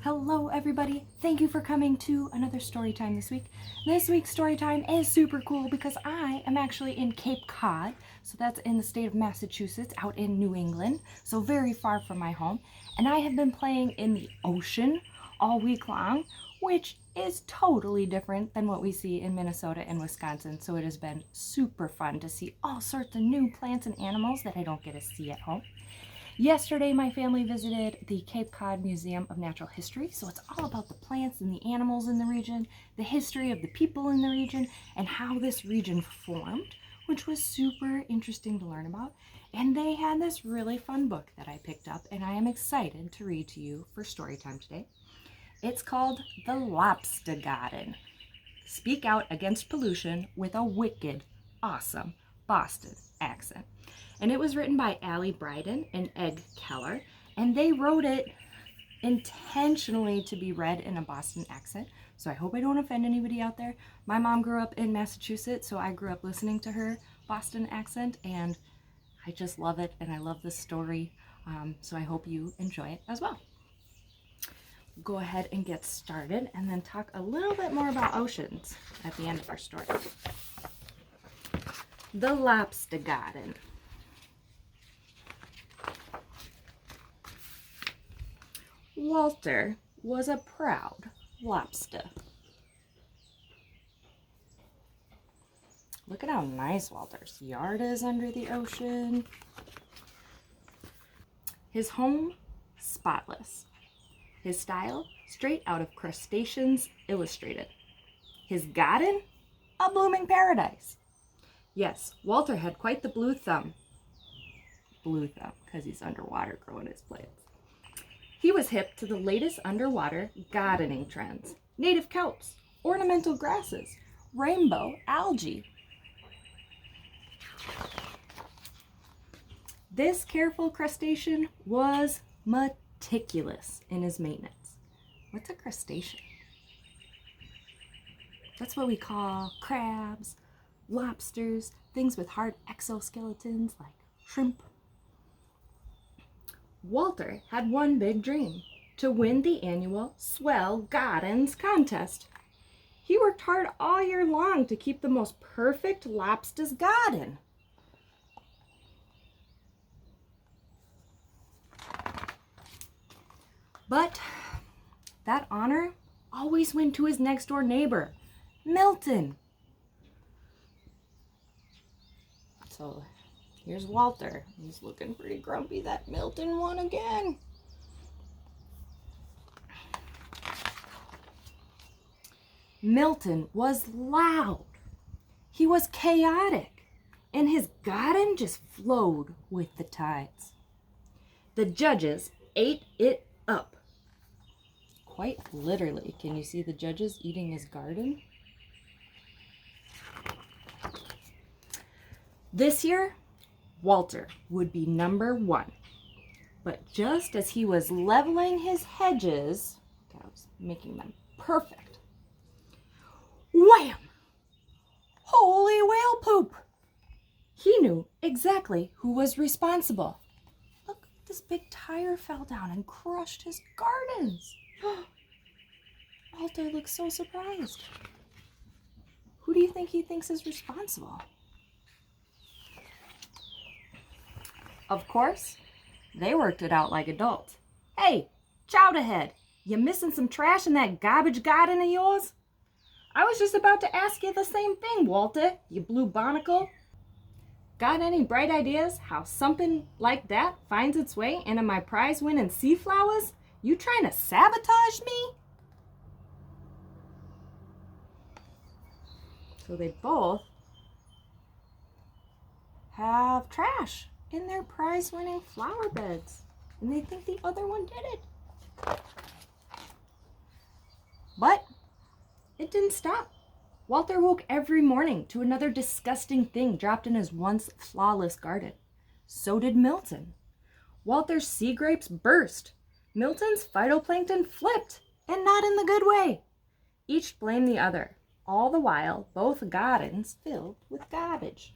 Hello everybody, thank you for coming to another story time this week. This week's story time is super cool because I am actually in Cape Cod, so that's in the state of Massachusetts, out in New England, so very far from my home. And I have been playing in the ocean all week long, which is totally different than what we see in Minnesota and Wisconsin, so it has been super fun to see all sorts of new plants and animals that I don't get to see at home. Yesterday, my family visited the Cape Cod Museum of Natural History, so it's all about the plants and the animals in the region, the history of the people in the region, and how this region formed, which was super interesting to learn about. And they had this really fun book that I picked up, and I am excited to read to you for story time today. It's called The Lobster Garden. Speak out against pollution with a wicked, awesome Boston accent. And it was written by Alli, Brydon, and Egg Keller, and they wrote it intentionally to be read in a Boston accent, so I hope I don't offend anybody out there. My mom grew up in Massachusetts, so I grew up listening to her Boston accent, and I just love it, and I love this story, so I hope you enjoy it as well. Go ahead and get started, and then talk a little bit more about oceans at the end of our story. The Lobster Garden. Walter was a proud lobster. Look at how nice Walter's yard is under the ocean. His home, spotless. His style, straight out of Crustaceans Illustrated. His garden, a blooming paradise. Yes, Walter had quite the blue thumb. Blue thumb, because he's underwater growing his plants. He was hip to the latest underwater gardening trends. Native kelps, ornamental grasses, rainbow algae. This careful crustacean was meticulous in his maintenance. What's a crustacean? That's what we call crabs, lobsters, things with hard exoskeletons like shrimp. Walter had one big dream, to win the annual Swell Gardens contest. He worked hard all year long to keep the most perfect lobster's garden. But that honor always went to his next door neighbor, Milton. So here's Walter. He's looking pretty grumpy that Milton won again. Milton was loud. He was chaotic. And his garden just flowed with the tides. The judges ate it up. Quite literally. Can you see the judges eating his garden? This year, Walter would be number one. But just as he was leveling his hedges, I was making them perfect. Wham! Holy whale poop! He knew exactly who was responsible. Look, this big tire fell down and crushed his gardens. Walter looks so surprised. Who do you think he thinks is responsible? Of course, they worked it out like adults. Hey, Chowderhead, you missing some trash in that garbage garden of yours? I was just about to ask you the same thing, Walter, you blue barnacle. Got any bright ideas how something like that finds its way into my prize-winning sea flowers? You trying to sabotage me? So they both have trash in their prize-winning flower beds, and they think the other one did it. But it didn't stop. Walter woke every morning to another disgusting thing dropped in his once flawless garden. So did Milton. Walter's sea grapes burst. Milton's phytoplankton flipped, and not in the good way. Each blamed the other, all the while both gardens filled with garbage.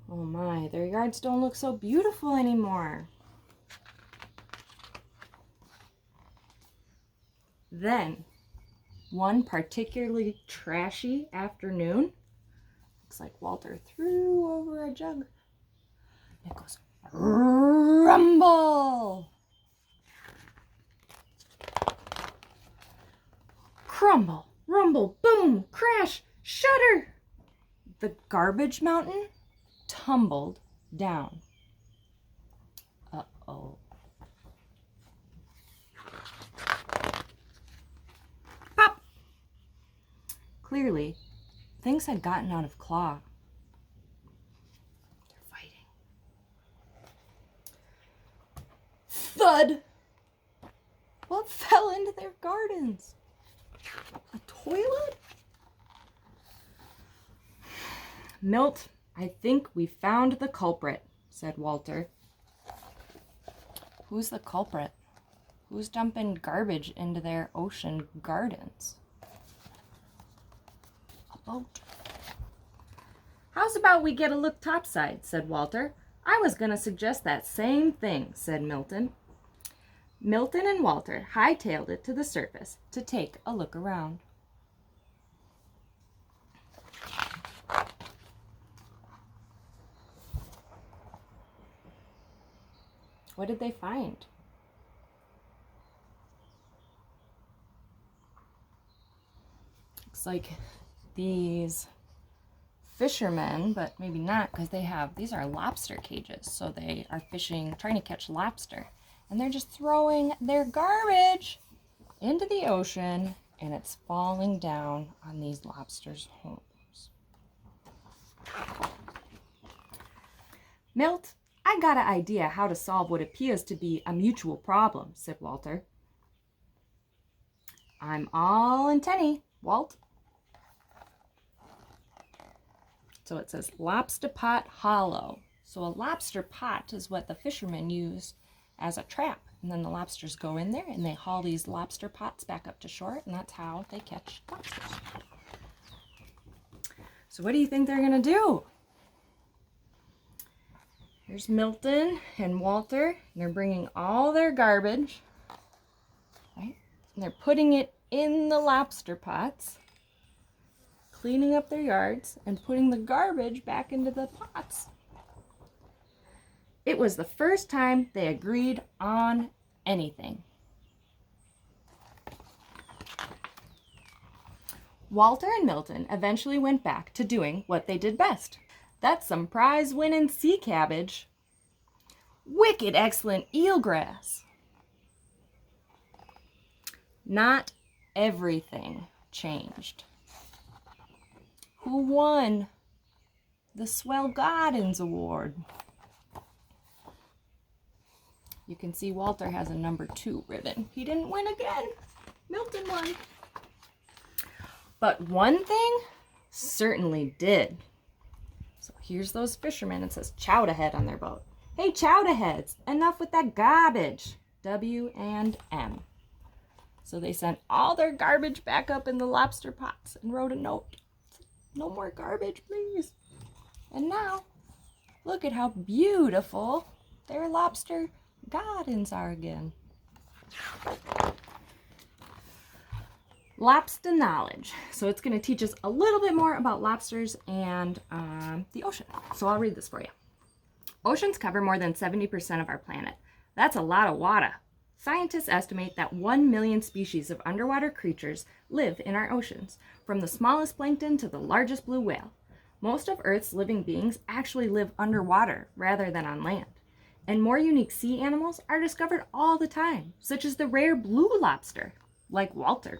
Oh my, their yards don't look so beautiful anymore. Then, one particularly trashy afternoon, looks like Walter threw over a jug. It goes, rumble! Crumble, rumble, boom, crash, shudder! The garbage mountain tumbled down. Uh-oh. Pop! Clearly, things had gotten out of claw. They're fighting. Thud! What fell into their gardens? A toilet? Milt, I think we found the culprit, said Walter. Who's the culprit? Who's dumping garbage into their ocean gardens? A boat. How's about we get a look topside, said Walter. I was going to suggest that same thing, said Milton. Milton and Walter hightailed it to the surface to take a look around. What did they find? Looks like these fishermen, but maybe not, because these are lobster cages, so they are fishing, trying to catch lobster. And they're just throwing their garbage into the ocean, and it's falling down on these lobsters' homes. Milt, I got an idea how to solve what appears to be a mutual problem, said Walter. I'm all antennae, Walt. So it says lobster pot hollow. So a lobster pot is what the fishermen use as a trap. And then the lobsters go in there and they haul these lobster pots back up to shore, and that's how they catch lobsters. So what do you think they're going to do? Here's Milton and Walter, and they're bringing all their garbage, right? And they're putting it in the lobster pots, cleaning up their yards, and putting the garbage back into the pots. It was the first time they agreed on anything. Walter and Milton eventually went back to doing what they did best. That's some prize-winning sea cabbage. Wicked excellent eelgrass. Not everything changed. Who won the Swell Gardens Award? You can see Walter has a number 2 ribbon. He didn't win again. Milton won. But one thing certainly did. So here's those fishermen. It says Chowderhead on their boat. Hey, Chowderheads, enough with that garbage. W&M. So they sent all their garbage back up in the lobster pots and wrote a note. No more garbage, please. And now, look at how beautiful their lobster gardens are again. Lobster knowledge. So it's going to teach us a little bit more about lobsters and the ocean. So I'll read this for you. Oceans cover more than 70% of our planet. That's a lot of water. Scientists estimate that 1 million species of underwater creatures live in our oceans, from the smallest plankton to the largest blue whale. Most of Earth's living beings actually live underwater rather than on land. And more unique sea animals are discovered all the time, such as the rare blue lobster, like Walter.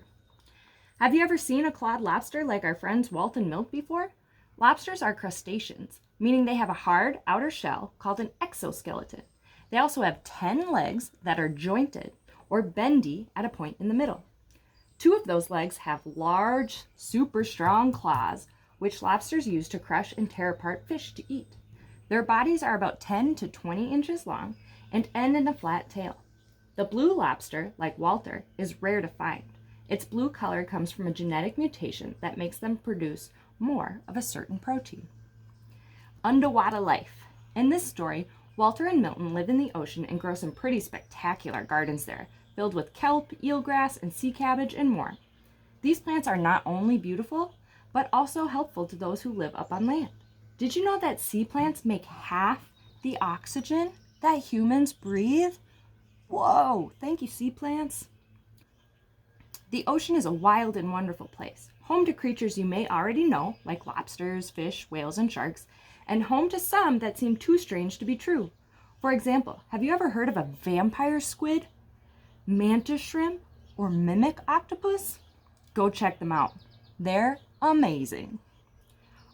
Have you ever seen a clawed lobster like our friends Walt and Milt before? Lobsters are crustaceans, meaning they have a hard outer shell called an exoskeleton. They also have 10 legs that are jointed or bendy at a point in the middle. 2 of those legs have large, super strong claws, which lobsters use to crush and tear apart fish to eat. Their bodies are about 10 to 20 inches long and end in a flat tail. The blue lobster, like Walter, is rare to find. Its blue color comes from a genetic mutation that makes them produce more of a certain protein. Underwater life. In this story, Walter and Milton live in the ocean and grow some pretty spectacular gardens there. filled with kelp, eelgrass, and sea cabbage, and more. These plants are not only beautiful, but also helpful to those who live up on land. Did you know that sea plants make half the oxygen that humans breathe? Whoa, thank you, sea plants. The ocean is a wild and wonderful place, home to creatures you may already know, like lobsters, fish, whales, and sharks, and home to some that seem too strange to be true. For example, have you ever heard of a vampire squid, mantis shrimp, or mimic octopus? Go check them out. They're amazing.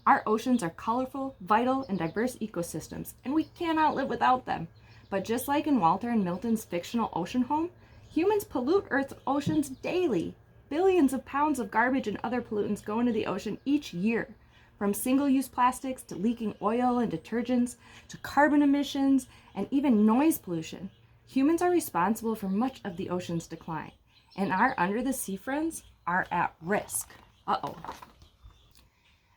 Our oceans are colorful, vital, and diverse ecosystems, and we cannot live without them. But just like in Walter and Milton's fictional ocean home, humans pollute Earth's oceans daily. Billions of pounds of garbage and other pollutants go into the ocean each year, from single-use plastics to leaking oil and detergents to carbon emissions and even noise pollution. Humans are responsible for much of the ocean's decline, and our under-the-sea friends are at risk.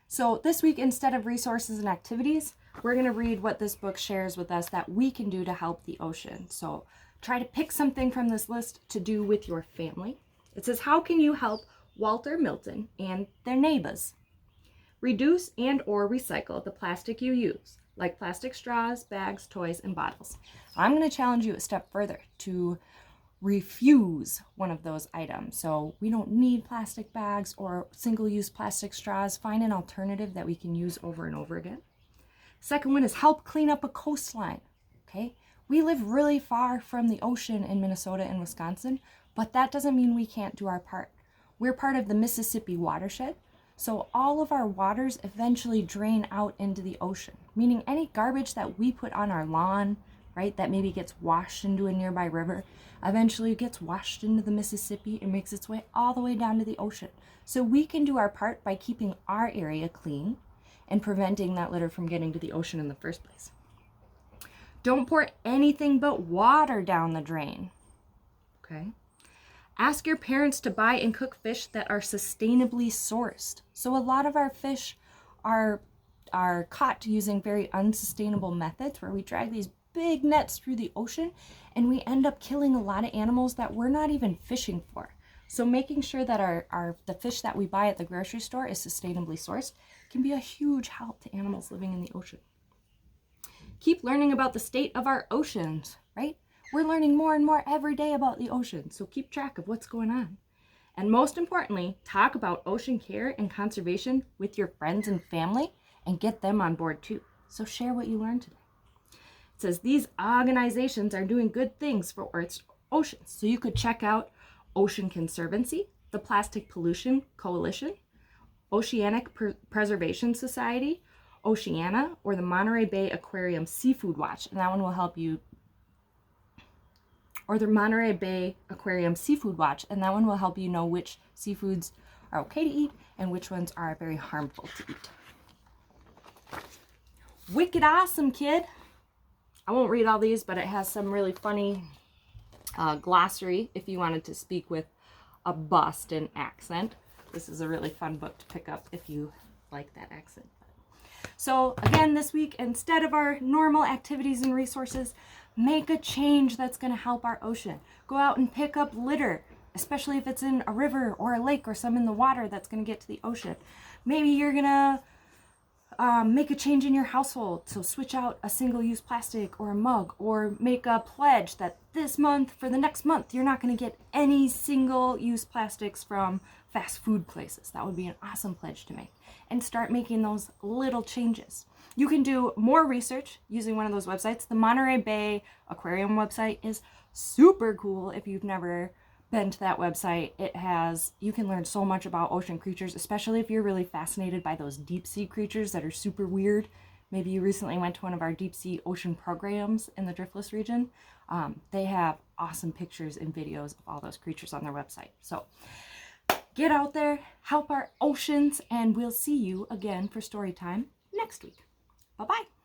So this week, instead of resources and activities, we're going to read what this book shares with us that we can do to help the ocean. So try to pick something from this list to do with your family. It says, how can you help Walter, Milton, and their neighbors? Reduce and or recycle the plastic you use, like plastic straws, bags, toys, and bottles. I'm going to challenge you a step further to refuse one of those items. So we don't need plastic bags or single-use plastic straws. Find an alternative that we can use over and over again. Second one is help clean up a coastline. Okay, we live really far from the ocean in Minnesota and Wisconsin, but that doesn't mean we can't do our part. We're part of the Mississippi watershed, so all of our waters eventually drain out into the ocean, meaning any garbage that we put on our lawn, right, that maybe gets washed into a nearby river, eventually gets washed into the Mississippi and makes its way all the way down to the ocean. So we can do our part by keeping our area clean and preventing that litter from getting to the ocean in the first place. Don't pour anything but water down the drain. Okay? Ask your parents to buy and cook fish that are sustainably sourced. So a lot of our fish are caught using very unsustainable methods where we drag these big nets through the ocean and we end up killing a lot of animals that we're not even fishing for. So making sure that the fish that we buy at the grocery store is sustainably sourced can be a huge help to animals living in the ocean. Keep learning about the state of our oceans, right? We're learning more and more every day about the ocean, so keep track of what's going on. And most importantly, talk about ocean care and conservation with your friends and family and get them on board too. So share what you learned today. It says these organizations are doing good things for Earth's oceans. So you could check out Ocean Conservancy, the Plastic Pollution Coalition, Oceanic Preservation Society, Oceana, or the Monterey Bay Aquarium Seafood Watch. And that one will help you, or the Monterey Bay Aquarium Seafood Watch, and that one will help you know which seafoods are okay to eat and which ones are very harmful to eat. Wicked awesome, kid. I won't read all these, but it has some really funny glossary if you wanted to speak with a Boston accent. This is a really fun book to pick up if you like that accent. So again, this week, instead of our normal activities and resources, make a change that's going to help our ocean. Go out and pick up litter, especially if it's in a river or a lake or some in the water that's going to get to the ocean. Maybe you're going to make a change in your household. So switch out a single-use plastic or a mug, or make a pledge that this month, for the next month, you're not going to get any single-use plastics from fast food places. That would be an awesome pledge to make. And start making those little changes. You can do more research using one of those websites. The Monterey Bay Aquarium website is super cool if you've never been to that website. You can learn so much about ocean creatures, especially if you're really fascinated by those deep sea creatures that are super weird. Maybe you recently went to one of our deep sea ocean programs in the Driftless region. They have awesome pictures and videos of all those creatures on their website. So get out there, help our oceans, and we'll see you again for Storytime next week. Bye-bye.